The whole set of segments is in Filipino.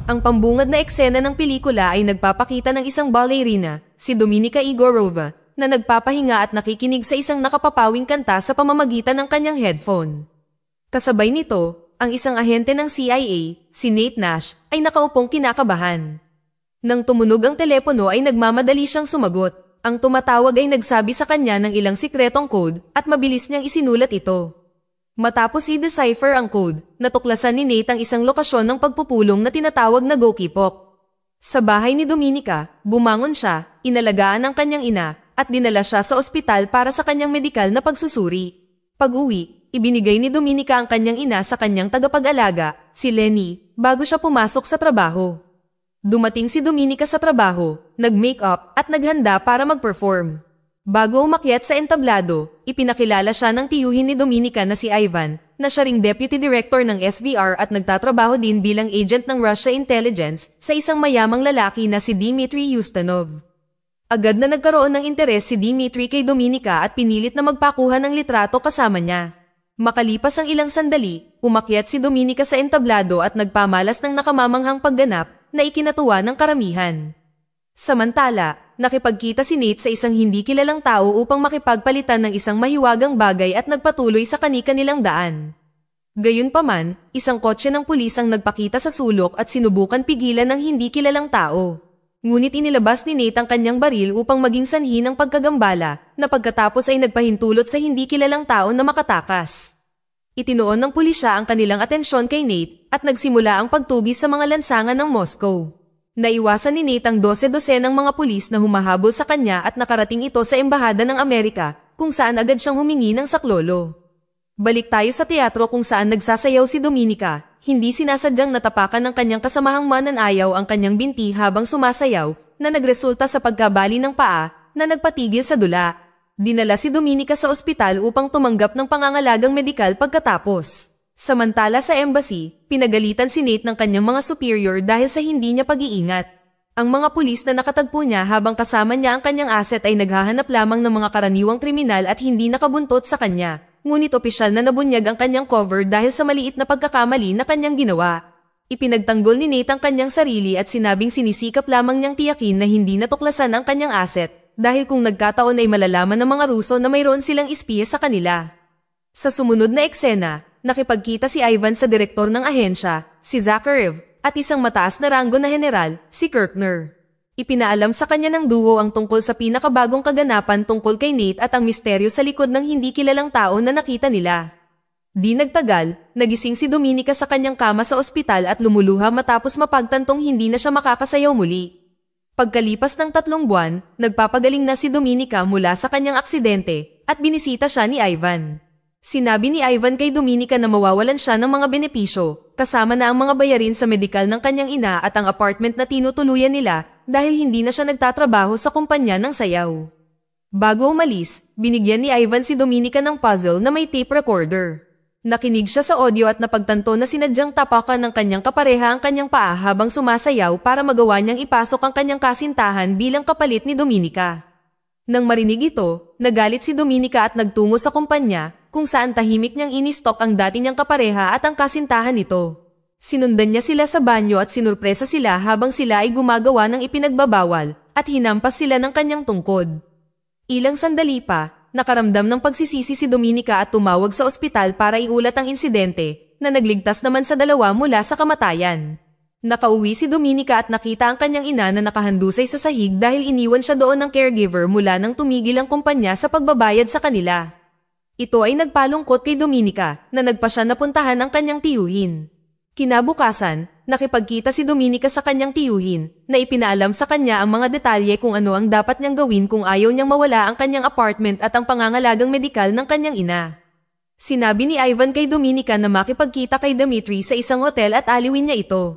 Ang pambungad na eksena ng pelikula ay nagpapakita ng isang ballerina, si Dominika Igorova, na nagpapahinga at nakikinig sa isang nakapapawing kanta sa pamamagitan ng kanyang headphone. Kasabay nito, ang isang ahente ng CIA, si Nate Nash, ay nakaupong kinakabahan. Nang tumunog ang telepono ay nagmamadali siyang sumagot. Ang tumatawag ay nagsabi sa kanya ng ilang sikretong code at mabilis niyang isinulat ito. Matapos i-decipher ang code, natuklasan ni Nate ang isang lokasyon ng pagpupulong na tinatawag na Gokipok. Sa bahay ni Dominika, bumangon siya, inalagaan ang kanyang ina, at dinala siya sa ospital para sa kanyang medikal na pagsusuri. Pag-uwi, ibinigay ni Dominika ang kanyang ina sa kanyang tagapag-alaga, si Lenny, bago siya pumasok sa trabaho. Dumating si Dominika sa trabaho, nag-makeup at naghanda para mag-perform. Bago umakyat sa entablado, ipinakilala siya ng tiyuhin ni Dominika na si Ivan, na siya ring deputy director ng SVR at nagtatrabaho din bilang agent ng Russia Intelligence sa isang mayamang lalaki na si Dmitry Yustanov. Agad na nagkaroon ng interes si Dmitry kay Dominika at pinilit na magpakuha ng litrato kasama niya. Makalipas ang ilang sandali, umakyat si Dominika sa entablado at nagpamalas ng nakamamanghang pagganap na ikinatuwa ng karamihan. Samantala, nakipagkita si Nate sa isang hindi kilalang tao upang makipagpalitan ng isang mahiwagang bagay at nagpatuloy sa kani-kanilang daan. Gayunpaman, isang kotse ng pulis ang nagpakita sa sulok at sinubukan pigilan ng hindi kilalang tao. Ngunit inilabas ni Nate ang kanyang baril upang maging sanhi ng pagkagambala, na pagkatapos ay nagpahintulot sa hindi kilalang tao na makatakas. Itinuon ng pulisya ang kanilang atensyon kay Nate at nagsimula ang pagtugis sa mga lansangan ng Moscow. Naiwasan ni Nate ang 12-dosenang mga pulis na humahabol sa kanya at nakarating ito sa Embahada ng Amerika, kung saan agad siyang humingi ng saklolo. Balik tayo sa teatro kung saan nagsasayaw si Dominika. Hindi sinasadyang natapakan ng kanyang kasamahang mananayaw ang kanyang binti habang sumasayaw, na nagresulta sa pagkabali ng paa na nagpatigil sa dula. Dinala si Dominika sa ospital upang tumanggap ng pangangalagang medikal pagkatapos. Samantala sa embassy, pinagalitan si Nate ng kanyang mga superior dahil sa hindi niya pag-iingat. Ang mga pulis na nakatagpo niya habang kasama niya ang kanyang asset ay naghahanap lamang ng mga karaniwang kriminal at hindi nakabuntot sa kanya. Ngunit opisyal na nabunyag ang kanyang cover dahil sa maliit na pagkakamali na kanyang ginawa. Ipinagtanggol ni Nate ang kanyang sarili at sinabing sinisikap lamang niyang tiyakin na hindi natuklasan ang kanyang asset dahil kung nagkataon ay malalaman ng mga Ruso na mayroon silang espiya sa kanila. Sa sumunod na eksena, nakipagkita si Ivan sa direktor ng ahensya, si Zakharev, at isang mataas na ranggo na general, si Kirchner. Ipinaalam sa kanya ng duo ang tungkol sa pinakabagong kaganapan tungkol kay Nate at ang misteryo sa likod ng hindi kilalang tao na nakita nila. Di nagtagal, nagising si Dominika sa kanyang kama sa ospital at lumuluha matapos mapagtantong hindi na siya makakasayaw muli. Pagkalipas ng 3 buwan, nagpapagaling na si Dominika mula sa kanyang aksidente at binisita siya ni Ivan. Sinabi ni Ivan kay Dominika na mawawalan siya ng mga benepisyo, kasama na ang mga bayarin sa medikal ng kanyang ina at ang apartment na tinutuluyan nila dahil hindi na siya nagtatrabaho sa kumpanya ng sayaw. Bago umalis, binigyan ni Ivan si Dominika ng puzzle na may tape recorder. Nakinig siya sa audio at napagtanto na sinadyang tapakan ng kanyang kapareha ang kanyang paa habang sumasayaw para magawa niyang ipasok ang kanyang kasintahan bilang kapalit ni Dominika. Nang marinig ito, nagalit si Dominika at nagtungo sa kumpanya, kung saan tahimik niyang inistok ang dati niyang kapareha at ang kasintahan nito. Sinundan niya sila sa banyo at sinurpresa sila habang sila ay gumagawa ng ipinagbabawal at hinampas sila ng kanyang tungkod. Ilang sandali pa, nakaramdam ng pagsisisi si Dominika at tumawag sa ospital para iulat ang insidente na nagligtas naman sa dalawa mula sa kamatayan. Nakauwi si Dominika at nakita ang kanyang ina na nakahandusay sa sahig dahil iniwan siya doon ng caregiver mula nang tumigil ang kumpanya sa pagbabayad sa kanila. Ito ay nagpalungkot kay Dominika na nagpa siya napuntahan ang kanyang tiyuhin. Kinabukasan, nakipagkita si Dominika sa kanyang tiyuhin na ipinaalam sa kanya ang mga detalye kung ano ang dapat niyang gawin kung ayaw niyang mawala ang kanyang apartment at ang pangangalagang medikal ng kanyang ina. Sinabi ni Ivan kay Dominika na makipagkita kay Dmitry sa isang hotel at aliwin niya ito.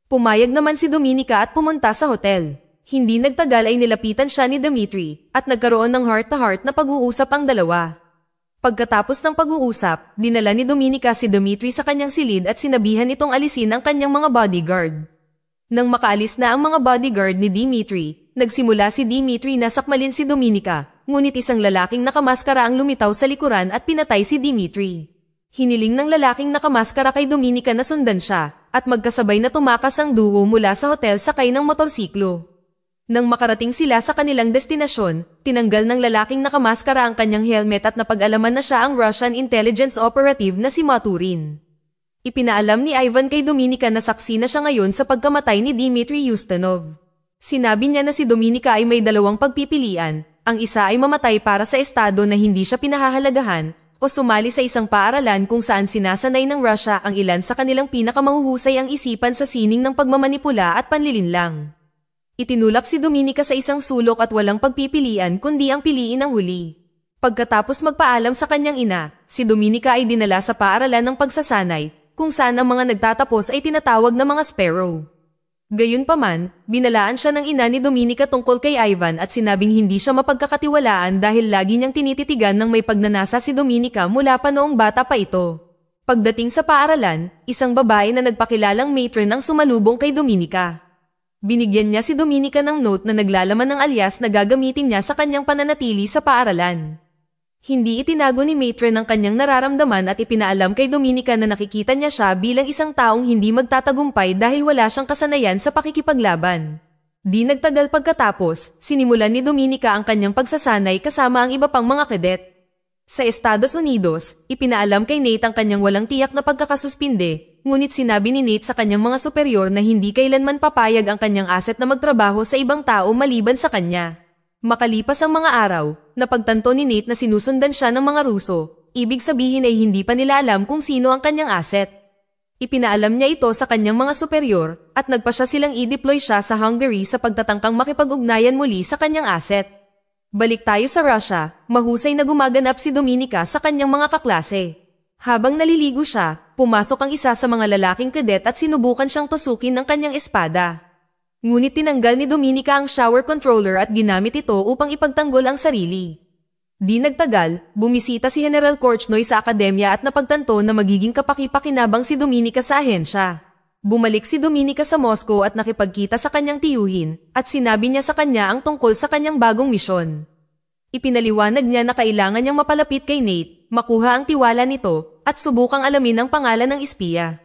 Pumayag naman si Dominika at pumunta sa hotel. Hindi nagtagal ay nilapitan siya ni Dmitry at nagkaroon ng heart-to-heart na pag-uusap ang dalawa. Pagkatapos ng pag-uusap, dinala ni Dominika si Dmitry sa kanyang silid at sinabihan itong alisin ang kanyang mga bodyguard. Nang makaalis na ang mga bodyguard ni Dmitry, nagsimula si Dmitry na sakmalin si Dominika, ngunit isang lalaking nakamaskara ang lumitaw sa likuran at pinatay si Dmitry. Hiniling ng lalaking nakamaskara kay Dominika na sundan siya, at magkasabay na tumakas ang duo mula sa hotel sakay ng motorsiklo. Nang makarating sila sa kanilang destinasyon, tinanggal ng lalaking nakamaskara ang kanyang helmet at napag-alaman na siya ang Russian intelligence operative na si Maturin. Ipinaalam ni Ivan kay Dominika na saksi na siya ngayon sa pagkamatay ni Dmitry Ustinov. Sinabi niya na si Dominika ay may dalawang pagpipilian, ang isa ay mamatay para sa estado na hindi siya pinahahalagahan, o sumali sa isang paaralan kung saan sinasanay ng Russia ang ilan sa kanilang pinakamahuhusay ang isipan sa sining ng pagmamanipula at panlilinlang. Itinulak si Dominika sa isang sulok at walang pagpipilian kundi ang piliin ang huli. Pagkatapos magpaalam sa kanyang ina, si Dominika ay dinala sa paaralan ng pagsasanay, kung saan ang mga nagtatapos ay tinatawag na mga sparrow. Gayunpaman, binalaan siya ng ina ni Dominika tungkol kay Ivan at sinabing hindi siya mapagkakatiwalaan dahil lagi niyang tinititigan ng may pagnanasa si Dominika mula pa noong bata pa ito. Pagdating sa paaralan, isang babae na nagpakilalang matron ang sumalubong kay Dominika. Binigyan niya si Dominika ng note na naglalaman ng alias na gagamitin niya sa kanyang pananatili sa paaralan. Hindi itinago ni matron ang kanyang nararamdaman at ipinaalam kay Dominika na nakikita niya siya bilang isang taong hindi magtatagumpay dahil wala siyang kasanayan sa pakikipaglaban. Di nagtagal pagkatapos, sinimulan ni Dominika ang kanyang pagsasanay kasama ang iba pang mga kadet. Sa Estados Unidos, ipinaalam kay Nate ang kanyang walang tiyak na pagkakasuspinde, ngunit sinabi ni Nate sa kanyang mga superior na hindi kailanman papayag ang kanyang asset na magtrabaho sa ibang tao maliban sa kanya. Makalipas ang mga araw, napagtanto ni Nate na sinusundan siya ng mga Ruso, ibig sabihin ay hindi pa nila alam kung sino ang kanyang asset. Ipinaalam niya ito sa kanyang mga superior at nagpa siya silang i-deploy siya sa Hungary sa pagtatangkang makipag-ugnayan muli sa kanyang asset. Balik tayo sa Russia, mahusay na gumaganap si Dominika sa kanyang mga kaklase. Habang naliligo siya, pumasok ang isa sa mga lalaking kadet at sinubukan siyang tusukin ng kanyang espada. Ngunit tinanggal ni Dominika ang shower controller at ginamit ito upang ipagtanggol ang sarili. Di nagtagal, bumisita si General Korchnoi sa akademya at napagtanto na magiging kapaki-pakinabang si Dominika sa ahensya. Bumalik si Dominika sa Moscow at nakipagkita sa kanyang tiyuhin at sinabi niya sa kanya ang tungkol sa kanyang bagong misyon. Ipinaliwanag niya na kailangan niyang mapalapit kay Nate, makuha ang tiwala nito at subukang alamin ang pangalan ng espiya.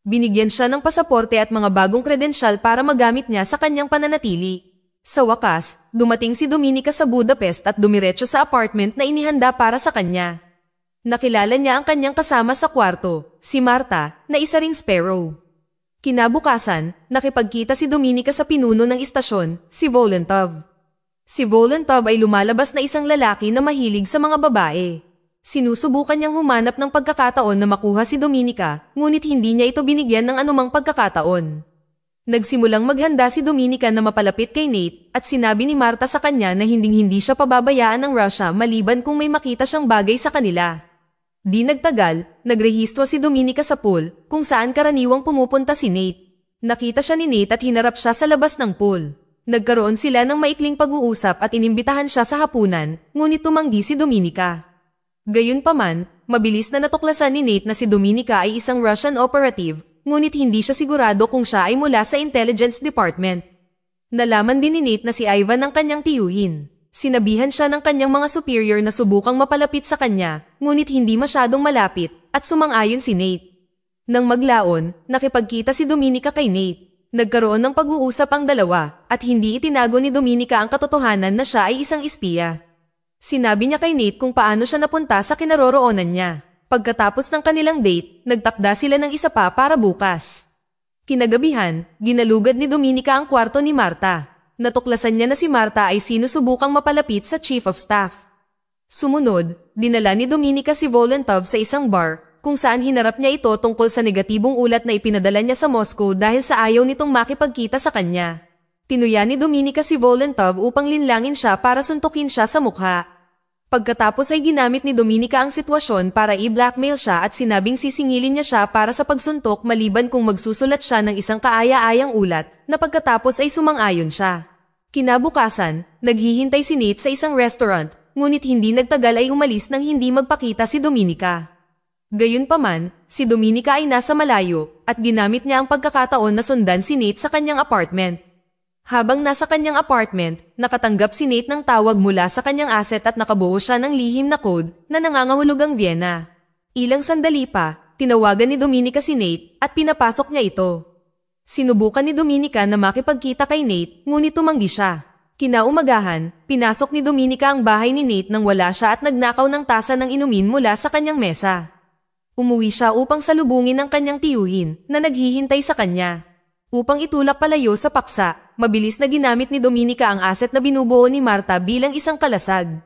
Binigyan siya ng pasaporte at mga bagong kredensyal para magamit niya sa kanyang pananatili. Sa wakas, dumating si Dominika sa Budapest at dumiretso sa apartment na inihanda para sa kanya. Nakilala niya ang kanyang kasama sa kwarto, si Marta, na isa ring sparrow. Kinabukasan, nakipagkita si Dominika sa pinuno ng istasyon, si Volantov. Si Volantov ay lumalabas na isang lalaki na mahilig sa mga babae. Sinusubukan niyang humanap ng pagkakataon na makuha si Dominika, ngunit hindi niya ito binigyan ng anumang pagkakataon. Nagsimulang maghanda si Dominika na mapalapit kay Nate at sinabi ni Marta sa kanya na hinding-hindi siya pababayaan ng Russia maliban kung may makita siyang bagay sa kanila. Di nagtagal, nagrehistro si Dominika sa pool kung saan karaniwang pumupunta si Nate. Nakita siya ni Nate at hinarap siya sa labas ng pool. Nagkaroon sila ng maikling pag-uusap at inimbitahan siya sa hapunan, ngunit tumanggi si Dominika. Gayunpaman, mabilis na natuklasan ni Nate na si Dominika ay isang Russian operative, ngunit hindi siya sigurado kung siya ay mula sa intelligence department. Nalaman din ni Nate na si Ivan ang kanyang tiyuhin. Sinabihan siya ng kanyang mga superior na subukang mapalapit sa kanya, ngunit hindi masyadong malapit, at sumang-ayon si Nate. Nang maglaon, nakipagkita si Dominika kay Nate. Nagkaroon ng pag-uusap ang dalawa, at hindi itinago ni Dominika ang katotohanan na siya ay isang espiya. Sinabi niya kay Nate kung paano siya napunta sa kinaroroonan niya. Pagkatapos ng kanilang date, nagtakda sila ng isa pa para bukas. Kinagabihan, ginalugad ni Dominika ang kwarto ni Marta. Natuklasan niya na si Marta ay sinusubukang mapalapit sa Chief of Staff. Sumunod, dinala ni Dominika si Volantov sa isang bar, kung saan hinarap niya ito tungkol sa negatibong ulat na ipinadala niya sa Moscow dahil sa ayaw nitong makipagkita sa kanya. Tinuya ni Dominika si Volantov upang linlangin siya para suntukin siya sa mukha. Pagkatapos ay ginamit ni Dominika ang sitwasyon para i-blackmail siya at sinabing sisingilin niya siya para sa pagsuntok maliban kung magsusulat siya ng isang kaaya-ayang ulat na pagkatapos ay sumang-ayon siya. Kinabukasan, naghihintay si Nate sa isang restaurant, ngunit hindi nagtagal ay umalis nang hindi magpakita si Dominika. Gayunpaman, si Dominika ay nasa malayo at ginamit niya ang pagkakataon na sundan si Nate sa kanyang apartment. Habang nasa kanyang apartment, nakatanggap si Nate ng tawag mula sa kanyang asset at nakabuo siya ng lihim na code na nangangahulugang Vienna. Ilang sandali pa, tinawagan ni Dominica si Nate at pinapasok niya ito. Sinubukan ni Dominica na makipagkita kay Nate, ngunit tumanggi siya. Kinaumagahan, pinasok ni Dominica ang bahay ni Nate nang wala siya at nagnakaw ng tasa ng inumin mula sa kanyang mesa. Umuwi siya upang salubungin ang kanyang tiyuhin na naghihintay sa kanya. Upang itulak palayo sa paksa, mabilis na ginamit ni Dominica ang asset na binubuo ni Marta bilang isang kalasag.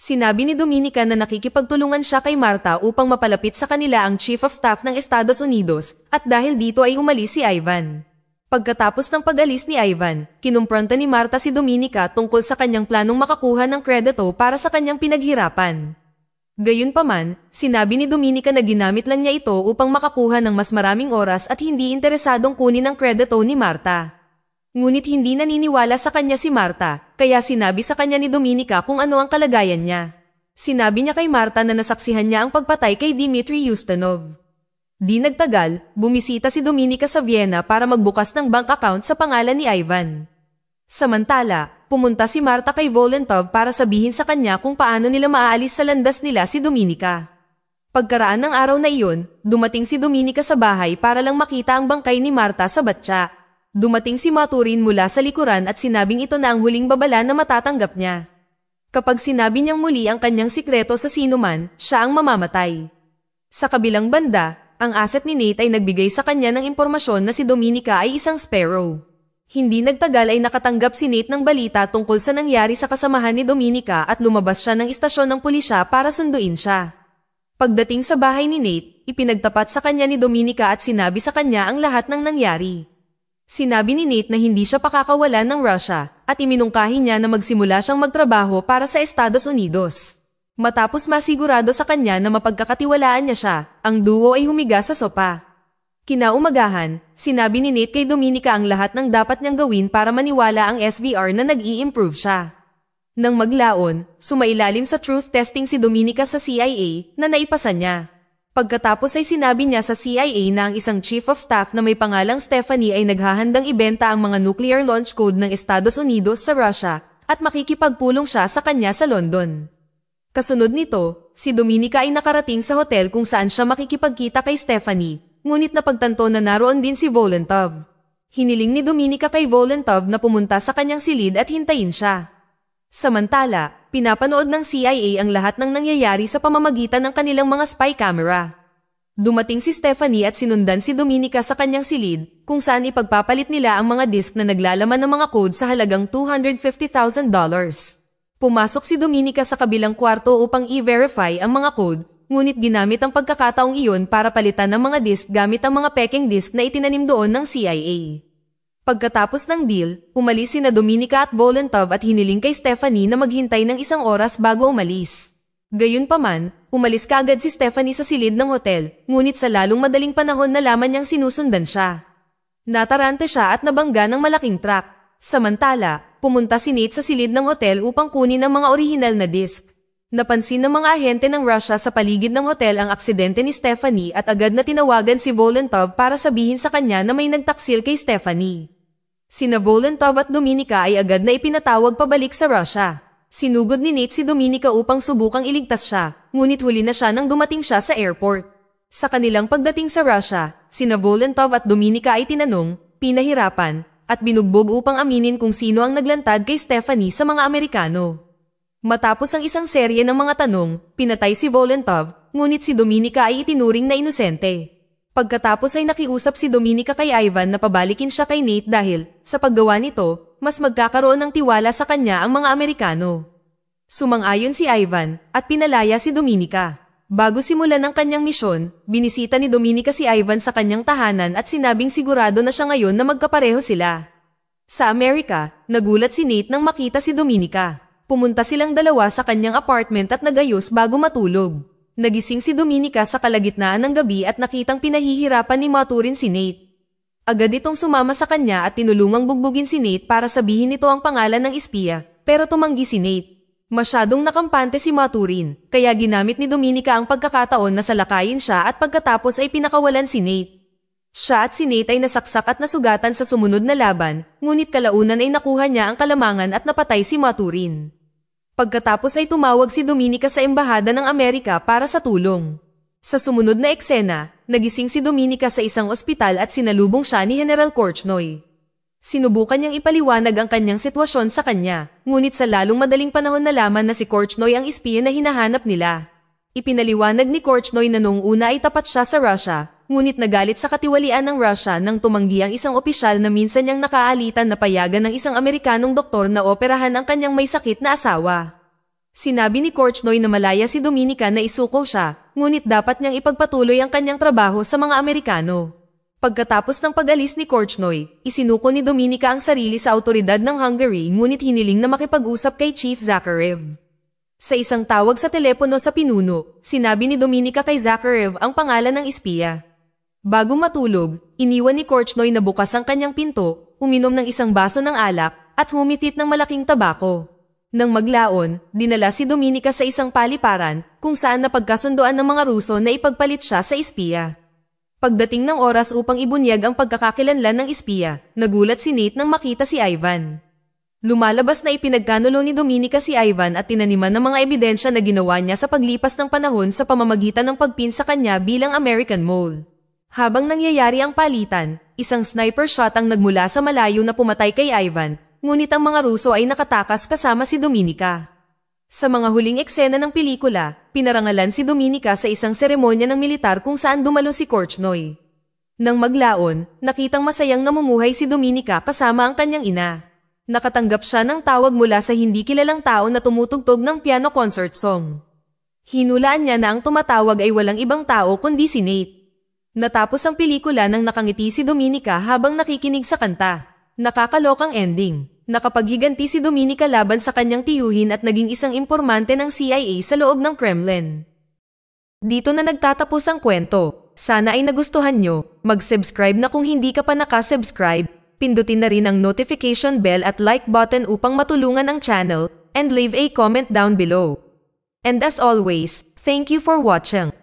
Sinabi ni Dominica na nakikipagtulungan siya kay Marta upang mapalapit sa kanila ang Chief of Staff ng Estados Unidos at dahil dito ay umalis si Ivan. Pagkatapos ng pag-alis ni Ivan, kinumpronta ni Marta si Dominica tungkol sa kanyang planong makakuha ng kredito para sa kanyang pinaghirapan. Gayunpaman, sinabi ni Dominica na ginamit lang niya ito upang makakuha ng mas maraming oras at hindi interesadong kunin ang kredito ni Marta. Ngunit hindi naniniwala sa kanya si Marta, kaya sinabi sa kanya ni Dominica kung ano ang kalagayan niya. Sinabi niya kay Marta na nasaksihan niya ang pagpatay kay Dmitry Ustinov. Di nagtagal, bumisita si Dominica sa Vienna para magbukas ng bank account sa pangalan ni Ivan. Samantala, pumunta si Marta kay Volentov para sabihin sa kanya kung paano nila maaalis sa landas nila si Dominica. Pagkaraan ng araw na iyon, dumating si Dominica sa bahay para lang makita ang bangkay ni Marta sa batya. Dumating si Maturin mula sa likuran at sinabing ito na ang huling babala na matatanggap niya. Kapag sinabi niyang muli ang kanyang sikreto sa sinuman, siya ang mamamatay. Sa kabilang banda, ang asset ni Nate ay nagbigay sa kanya ng impormasyon na si Dominica ay isang sparrow. Hindi nagtagal ay nakatanggap si Nate ng balita tungkol sa nangyari sa kasamahan ni Dominica at lumabas siya ng istasyon ng pulisya para sunduin siya. Pagdating sa bahay ni Nate, ipinagtapat sa kanya ni Dominica at sinabi sa kanya ang lahat ng nangyari. Sinabi ni Nate na hindi siya pakakawalan ng Russia at iminungkahi niya na magsimula siyang magtrabaho para sa Estados Unidos. Matapos masigurado sa kanya na mapagkakatiwalaan niya siya, ang duo ay humiga sa sopa. Kinaumagahan, sinabi ni Nate kay Dominica ang lahat ng dapat niyang gawin para maniwala ang SVR na nag-i-improve siya. Nang maglaon, sumailalim sa truth testing si Dominica sa CIA na naipasa niya. Pagkatapos ay sinabi niya sa CIA na ang isang Chief of Staff na may pangalang Stephanie ay naghahandang ibenta ang mga nuclear launch code ng Estados Unidos sa Russia at makikipagpulong siya sa kanya sa London. Kasunod nito, si Dominica ay nakarating sa hotel kung saan siya makikipagkita kay Stephanie. Ngunit napagtanto na naroon din si Volentov. Hiniling ni Dominica kay Volentov na pumunta sa kanyang silid at hintayin siya. Samantala, pinapanood ng CIA ang lahat ng nangyayari sa pamamagitan ng kanilang mga spy camera. Dumating si Stephanie at sinundan si Dominica sa kanyang silid, kung saan ipagpapalit nila ang mga disk na naglalaman ng mga code sa halagang $250,000. Pumasok si Dominica sa kabilang kwarto upang i-verify ang mga code, ngunit ginamit ang pagkakataong iyon para palitan ng mga disk gamit ang mga peking disk na itinanim doon ng CIA. Pagkatapos ng deal, umalis sina Dominica at Volentov at hiniling kay Stephanie na maghintay ng 1 oras bago umalis. Gayunpaman, umalis kaagad si Stephanie sa silid ng hotel, ngunit sa lalong madaling panahon nalaman niyang sinusundan siya. Natarante siya at nabangga ng malaking truck. Samantala, pumunta si Nate sa silid ng hotel upang kunin ang mga orihinal na disk. Napansin ng mga ahente ng Russia sa paligid ng hotel ang aksidente ni Stephanie at agad na tinawagan si Volentov para sabihin sa kanya na may nagtaksil kay Stephanie. Sina Volentov at Dominica ay agad na ipinatawag pabalik sa Russia. Sinugod ni Nate si Dominica upang subukang iligtas siya, ngunit huli na siya nang dumating siya sa airport. Sa kanilang pagdating sa Russia, sina Volentov at Dominica ay tinanong, pinahirapan, at binugbog upang aminin kung sino ang naglantad kay Stephanie sa mga Amerikano. Matapos ang isang serye ng mga tanong, pinatay si Volentov, ngunit si Dominica ay itinuring na inosente. Pagkatapos ay nakiusap si Dominica kay Ivan na pabalikin siya kay Nate dahil, sa paggawa nito, mas magkakaroon ng tiwala sa kanya ang mga Amerikano. Sumang-ayon si Ivan, at pinalaya si Dominica. Bago simulan ang kanyang misyon, binisita ni Dominica si Ivan sa kanyang tahanan at sinabing sigurado na siya ngayon na magkapareho sila. Sa Amerika, nagulat si Nate nang makita si Dominica. Pumunta silang dalawa sa kanyang apartment at nagayos bago matulog. Nagising si Dominica sa kalagitnaan ng gabi at nakitang pinahihirapan ni Maturin si Nate. Agad itong sumama sa kanya at tinulungang bugbugin si Nate para sabihin nito ang pangalan ng espiya, pero tumanggi si Nate. Masyadong nakampante si Maturin, kaya ginamit ni Dominica ang pagkakataon na salakayin siya at pagkatapos ay pinakawalan si Nate. Siya at si Nate ay nasaksak at nasugatan sa sumunod na laban, ngunit kalaunan ay nakuha niya ang kalamangan at napatay si Maturin. Pagkatapos ay tumawag si Dominica sa Embahada ng Amerika para sa tulong. Sa sumunod na eksena, nagising si Dominica sa isang ospital at sinalubong siya ni General Korchnoi. Sinubukan niyang ipaliwanag ang kanyang sitwasyon sa kanya, ngunit sa lalong madaling panahon nalaman na si Korchnoi ang espiya na hinahanap nila. Ipinaliwanag ni Korchnoi na noong una ay tapat siya sa Russia, ngunit nagalit sa katiwalian ng Russia nang tumanggi ang isang opisyal na minsan niyang nakaalitan na payagan ng isang Amerikanong doktor na operahan ang kanyang may sakit na asawa. Sinabi ni Korchnoi na malaya si Dominica na isuko siya, ngunit dapat niyang ipagpatuloy ang kanyang trabaho sa mga Amerikano. Pagkatapos ng pag-alis ni Korchnoi, isinuko ni Dominica ang sarili sa awtoridad ng Hungary ngunit hiniling na makipag-usap kay Chief Zakharev. Sa isang tawag sa telepono sa pinuno, sinabi ni Dominica kay Zakharev ang pangalan ng espiya. Bago matulog, iniwan ni Korchnoi na bukas ang kanyang pinto, uminom ng isang baso ng alak, at humitit ng malaking tabako. Nang maglaon, dinala si Dominica sa isang paliparan kung saan napagkasundoan ng mga Ruso na ipagpalit siya sa espiya. Pagdating ng oras upang ibunyag ang pagkakakilanlan ng espiya, nagulat si Nate nang makita si Ivan. Lumalabas na ipinagkanulo ni Dominica si Ivan at tinaniman ng mga ebidensya na ginawa niya sa paglipas ng panahon sa pamamagitan ng pagpin sa kanya bilang American Mole. Habang nangyayari ang palitan, isang sniper shot ang nagmula sa malayo na pumatay kay Ivan, ngunit ang mga Ruso ay nakatakas kasama si Dominica. Sa mga huling eksena ng pelikula, pinarangalan si Dominica sa isang seremonya ng militar kung saan dumalo si Korchnoi. Nang maglaon, nakitang masayang namumuhay si Dominica kasama ang kanyang ina. Nakatanggap siya ng tawag mula sa hindi kilalang tao na tumutugtog ng piano concert song. Hinulaan niya na ang tumatawag ay walang ibang tao kundi si Nate. Natapos ang pelikula nang nakangiti si Dominica habang nakikinig sa kanta. Nakakalokang ending. Nakapaghiganti si Dominica laban sa kanyang tiyuhin at naging isang impormante ng CIA sa loob ng Kremlin. Dito na nagtatapos ang kwento. Sana ay nagustuhan nyo. Mag-subscribe na kung hindi ka pa nakasubscribe. Pindutin na rin ang notification bell at like button upang matulungan ang channel, and leave a comment down below. And as always, thank you for watching.